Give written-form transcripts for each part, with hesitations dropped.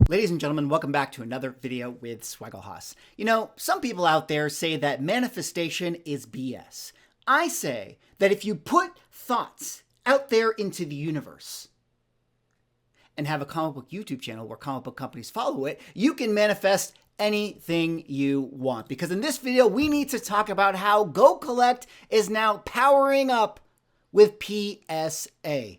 Ladies and gentlemen, welcome back to another video with Swagglehos. You know, some people out there say that manifestation is BS. I say that if you put thoughts out there into the universe and have a comic book YouTube channel where comic book companies follow it, you can manifest anything you want. Because in this video, we need to talk about how GoCollect is now powering up with PSA.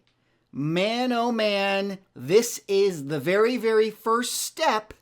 Man, oh man, this is the very first step,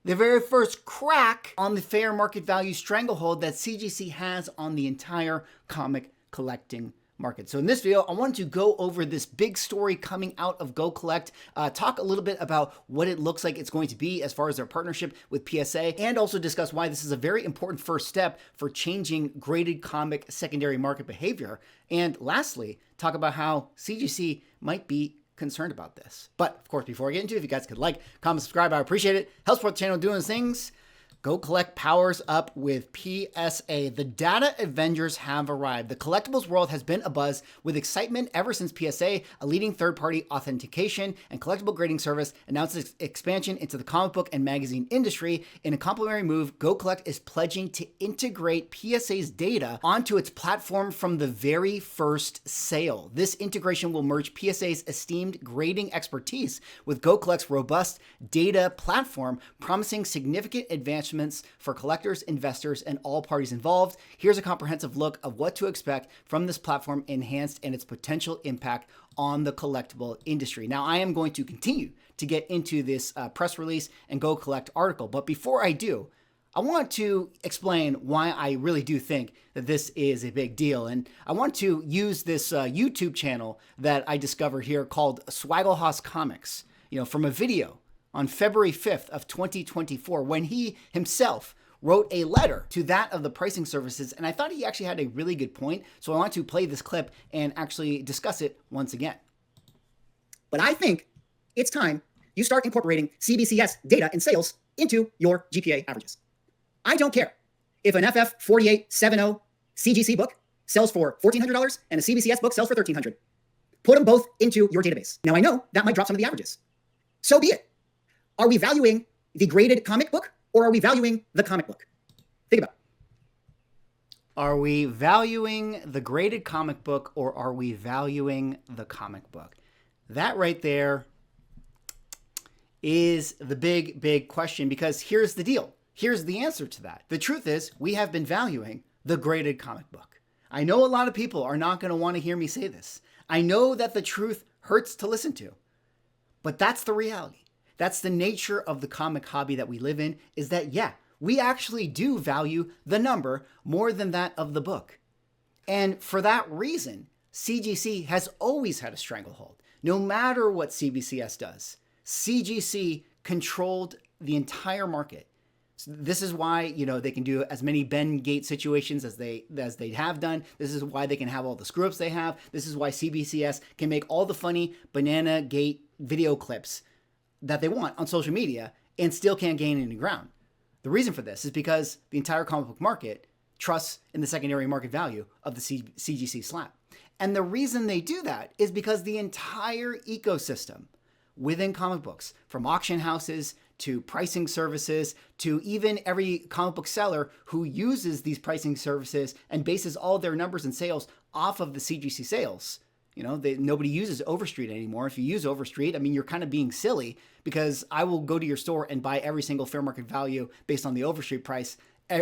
the very first crack on the fair market value stranglehold that CGC has on the entire comic collecting market. So in this video, I want to go over this big story coming out of GoCollect, talk a little bit about what it looks like it's going to be as far as their partnership with PSA, and also discuss why this is a very important first step for changing graded comic secondary market behavior. And lastly, talk about how CGC might be concerned about this. But of course, before I get into it, if you guys could like, comment, subscribe, I appreciate it. Help support the channel doing things. GoCollect powers up with PSA. The data Avengers have arrived. The collectibles world has been abuzz with excitement ever since PSA, a leading third-party authentication and collectible grading service, announced its expansion into the comic book and magazine industry. In a complimentary move, GoCollect is pledging to integrate PSA's data onto its platform from the very first sale. This integration will merge PSA's esteemed grading expertise with GoCollect's robust data platform, promising significant advancements for collectors, investors, and all parties involved. Here's a comprehensive look of what to expect from this platform enhanced and its potential impact on the collectible industry. Now, I am going to continue to get into this press release and GoCollect article, but before I do, I want to explain why I really do think that this is a big deal. And I want to use this YouTube channel that I discovered here called Swagglehos Comics, from a video on February 5th of 2024, when he himself wrote a letter to that of the pricing services. And I thought he actually had a really good point. So I want to play this clip and actually discuss it once again. But I think it's time you start incorporating CBCS data and sales into your GPA averages. I don't care if an FF4870 CGC book sells for $1,400 and a CBCS book sells for $1,300. Put them both into your database. Now I know that might drop some of the averages. So be it. Are we valuing the graded comic book or are we valuing the comic book? Think about it. Are we valuing the graded comic book or are we valuing the comic book? That right there is the big question, because here's the deal. Here's the answer to that. The truth is we have been valuing the graded comic book. I know a lot of people are not going to want to hear me say this. I know that the truth hurts to listen to, but that's the reality. That's the nature of the comic hobby that we live in, is that, yeah, we actually do value the number more than that of the book. And for that reason, CGC has always had a stranglehold. No matter what CBCS does, CGC controlled the entire market. So this is why, they can do as many Ben Gate situations as they have done. This is why they can have all the screw ups they have. This is why CBCS can make all the funny banana gate video clips that they want on social media and still can't gain any ground. The reason for this is because the entire comic book market trusts in the secondary market value of the CGC slab. And the reason they do that is because the entire ecosystem within comic books, from auction houses to pricing services to even every comic book seller who uses these pricing services and bases all their numbers and sales off of the CGC sales. Nobody uses Overstreet anymore. If you use Overstreet, you're kind of being silly, because I will go to your store and buy every single fair market value based on the Overstreet price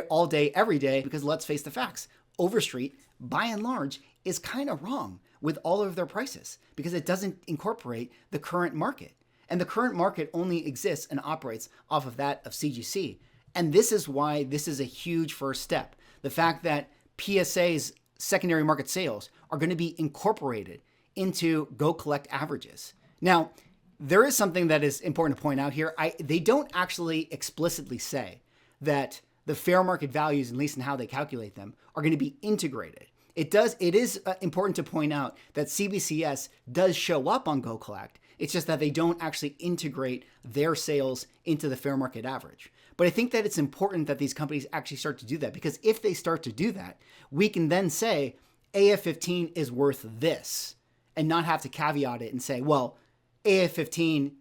all day, every day, because let's face the facts. Overstreet, by and large, is kind of wrong with all of their prices because it doesn't incorporate the current market. And the current market only exists and operates off of that of CGC. And this is why this is a huge first step. The fact that PSA's secondary market sales are going to be incorporated into GoCollect averages. Now, there is something that is important to point out here. They don't actually explicitly say that the fair market values, at least in how they calculate them, are going to be integrated. It is important to point out that CBCS does show up on GoCollect. It's just that they don't actually integrate their sales into the fair market average. But I think that it's important that these companies actually start to do that, because if they start to do that, we can then say AF15 is worth this and not have to caveat it and say, well, AF15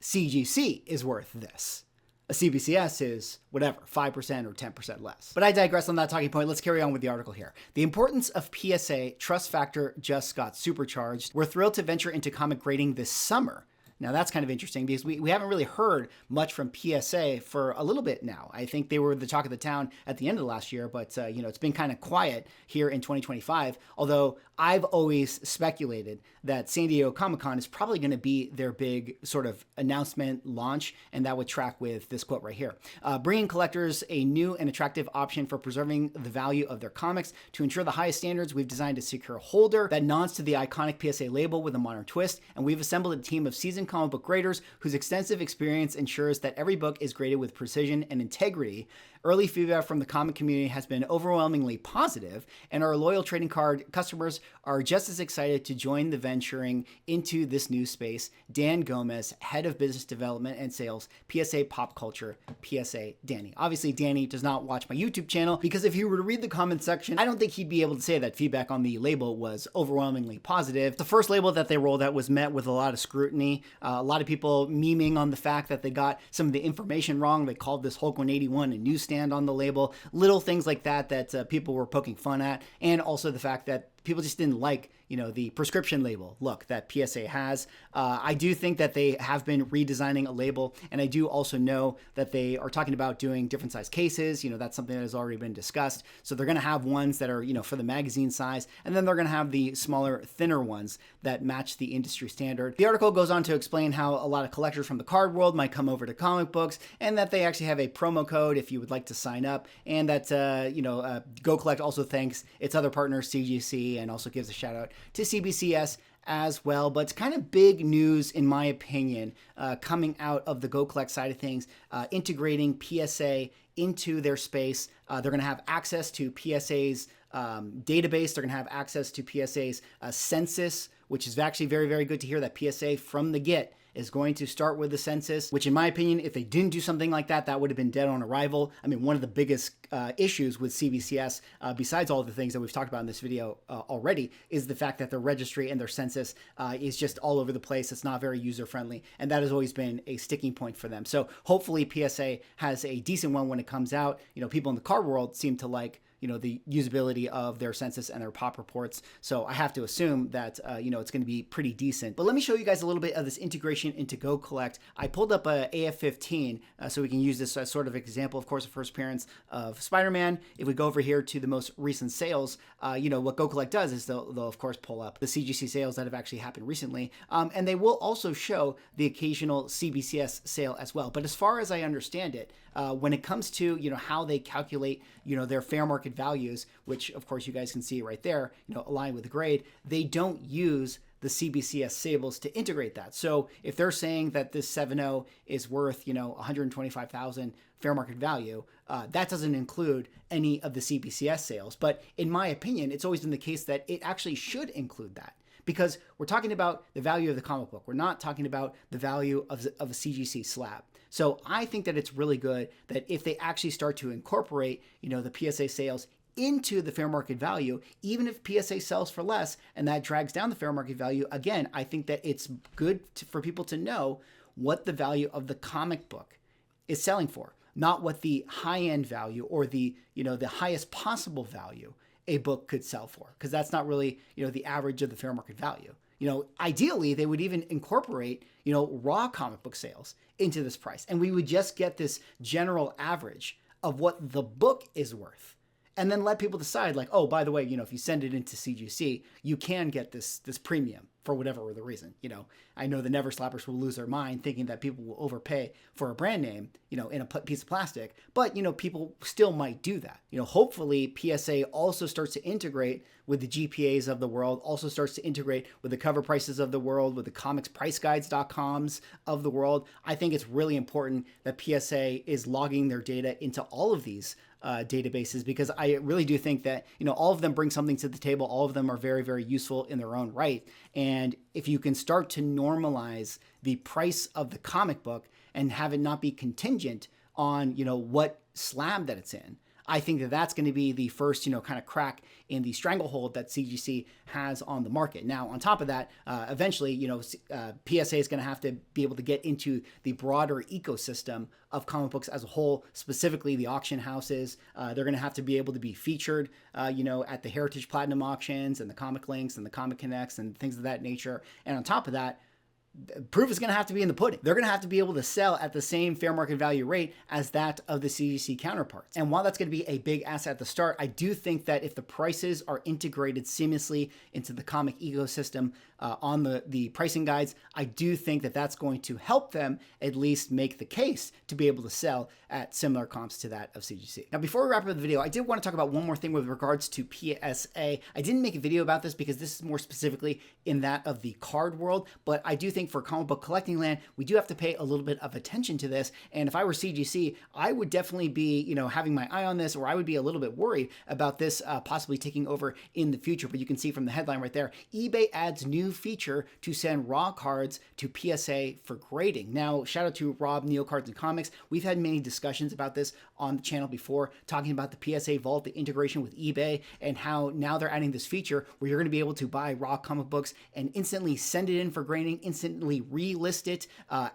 CGC is worth this. A CBCS is whatever, 5% or 10% less. But I digress on that talking point. Let's carry on with the article here. The importance of PSA trust factor just got supercharged. We're thrilled to venture into comic grading this summer. Now that's kind of interesting because we haven't really heard much from PSA for a little bit now. I think they were the talk of the town at the end of last year, but it's been kind of quiet here in 2025. Although I've always speculated that San Diego Comic-Con is probably going to be their big sort of announcement launch, and that would track with this quote right here. Bringing collectors a new and attractive option for preserving the value of their comics. To ensure the highest standards, we've designed a secure holder that nods to the iconic PSA label with a modern twist, and we've assembled a team of seasoned comic book graders whose extensive experience ensures that every book is graded with precision and integrity. Early feedback from the comic community has been overwhelmingly positive, and our loyal trading card customers are just as excited to join the venturing into this new space. Dan Gomez, Head of Business Development and Sales, PSA Pop Culture, PSA Danny. Obviously, Danny does not watch my YouTube channel because if he were to read the comment section, I don't think he'd be able to say that feedback on the label was overwhelmingly positive. The first label that they rolled out was met with a lot of scrutiny. A lot of people memeing on the fact that they got some of the information wrong. They called this Hulk 181 a newsstand on the label. Little things like that people were poking fun at. And also the fact that people just didn't like, the prescription label look that PSA has. I do think that they have been redesigning a label, and I do also know that they are talking about doing different size cases. That's something that has already been discussed. So they're going to have ones that are, for the magazine size, and then they're going to have the smaller, thinner ones that match the industry standard. The article goes on to explain how a lot of collectors from the card world might come over to comic books, and that they actually have a promo code if you would like to sign up, and that, GoCollect also thanks its other partners, CGC, and also gives a shout out to CBCS as well. But it's kind of big news, in my opinion, coming out of the GoCollect side of things, integrating PSA into their space. They're going to have access to PSA's database. They're going to have access to PSA's census, which is actually very, very good to hear that PSA from the get is going to start with the census, which in my opinion, if they didn't do something like that, that would have been dead on arrival. I mean, one of the biggest issues with CBCS, besides all the things that we've talked about in this video already, is the fact that their registry and their census is just all over the place. It's not very user-friendly, and that has always been a sticking point for them. So hopefully PSA has a decent one when it comes out. People in the card world seem to like the usability of their census and their pop reports. So I have to assume that, it's going to be pretty decent. But let me show you guys a little bit of this integration into GoCollect. I pulled up a AF15 so we can use this as sort of example, of course, the first appearance of Spider-Man. If we go over here to the most recent sales, what GoCollect does is they'll of course pull up the CGC sales that have actually happened recently. And they will also show the occasional CBCS sale as well. But as far as I understand it, when it comes to, how they calculate, their fair market values, which of course you guys can see right there, aligned with the grade, they don't use the CBCS sables to integrate that. So if they're saying that this 7.0 is worth, 125,000 fair market value, that doesn't include any of the CBCS sales. But in my opinion, it's always been the case that it actually should include that, because we're talking about the value of the comic book. We're not talking about the value of a CGC slab. So I think that it's really good that if they actually start to incorporate, the PSA sales into the fair market value, even if PSA sells for less and that drags down the fair market value, again, I think that it's good for people to know what the value of the comic book is selling for, not what the high-end value or the highest possible value a book could sell for, because that's not really, the average of the fair market value. Ideally, they would even incorporate, raw comic book sales into this price, and we would just get this general average of what the book is worth. And then let people decide, like, oh, by the way, if you send it into CGC, you can get this premium for whatever the reason. I know the Never Slappers will lose their mind thinking that people will overpay for a brand name, in a piece of plastic. But, people still might do that. Hopefully PSA also starts to integrate with the GPAs of the world, also starts to integrate with the cover prices of the world, with the comicspriceguides.coms of the world. I think it's really important that PSA is logging their data into all of these databases, because I really do think that, all of them bring something to the table. All of them are very, very useful in their own right. And if you can start to normalize the price of the comic book and have it not be contingent on, what slab that it's in, I think that that's going to be the first, kind of crack in the stranglehold that CGC has on the market. Now, on top of that, eventually, PSA is going to have to be able to get into the broader ecosystem of comic books as a whole, specifically the auction houses. They're going to have to be able to be featured, at the Heritage Platinum auctions and the Comic Links and the Comic Connects and things of that nature. And on top of that, proof is going to have to be in the pudding. They're going to have to be able to sell at the same fair market value rate as that of the CGC counterparts. And while that's going to be a big asset at the start, I do think that if the prices are integrated seamlessly into the comic ecosystem on the pricing guides, I do think that that's going to help them at least make the case to be able to sell at similar comps to that of CGC. Now, before we wrap up the video, I did want to talk about one more thing with regards to PSA. I didn't make a video about this because this is more specifically in that of the card world, but I do think for comic book collecting land, we do have to pay a little bit of attention to this. And if I were CGC, I would definitely be, having my eye on this, or I would be a little bit worried about this possibly taking over in the future. But you can see from the headline right there, eBay adds new feature to send raw cards to PSA for grading. Now, shout out to Rob, Neo Cards and Comics. We've had many discussions about this on the channel before, talking about the PSA Vault, the integration with eBay, and how now they're adding this feature where you're going to be able to buy raw comic books and instantly send it in for grading, instantly relist it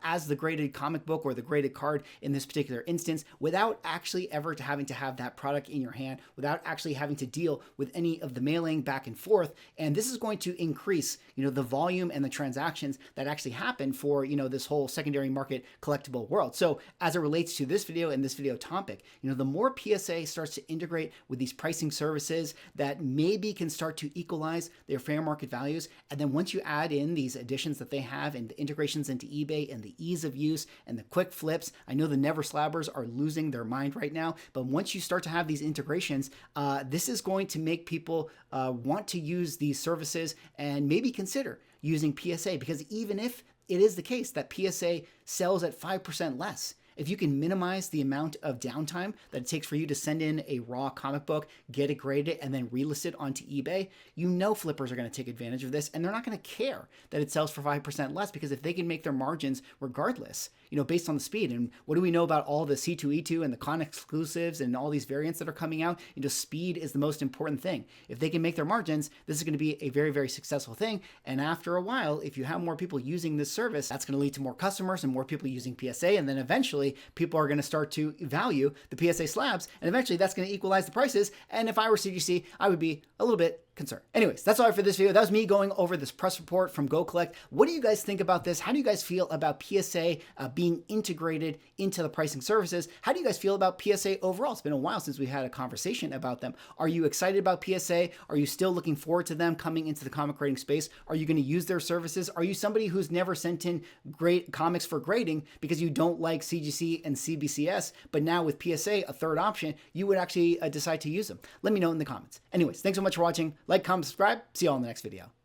as the graded comic book or the graded card in this particular instance, without actually ever having to have that product in your hand, without actually having to deal with any of the mailing back and forth. And this is going to increase, the volume and the transactions that actually happen for, this whole secondary market collectible world. So as it relates to this video and this video topic, the more PSA starts to integrate with these pricing services that maybe can start to equalize their fair market values. And then once you add in these additions that they have and the integrations into eBay and the ease of use and the quick flips, I know the Never Slabbers are losing their mind right now, but once you start to have these integrations, this is going to make people want to use these services and maybe consider using PSA, because even if it is the case that PSA sells at 5% less, if you can minimize the amount of downtime that it takes for you to send in a raw comic book, get it graded, and then relist it onto eBay, flippers are going to take advantage of this, and they're not going to care that it sells for 5% less, because if they can make their margins regardless, based on the speed. And what do we know about all the C2E2 and the con exclusives and all these variants that are coming out? Speed is the most important thing. If they can make their margins, this is going to be a very, very successful thing. And after a while, if you have more people using this service, that's going to lead to more customers and more people using PSA. And then eventually people are going to start to value the PSA slabs. And eventually that's going to equalize the prices. And if I were CGC, I would be a little bit concerned. Anyways, that's all for this video. That was me going over this press report from GoCollect. What do you guys think about this? How do you guys feel about PSA being integrated into the pricing services? How do you guys feel about PSA overall? It's been a while since we had a conversation about them. Are you excited about PSA? Are you still looking forward to them coming into the comic grading space? Are you going to use their services? Are you somebody who's never sent in great comics for grading because you don't like CGC and CBCS, but now with PSA, a third option, you would actually decide to use them? Let me know in the comments. Anyways, thanks so much for watching. Like, comment, subscribe. See you all in the next video.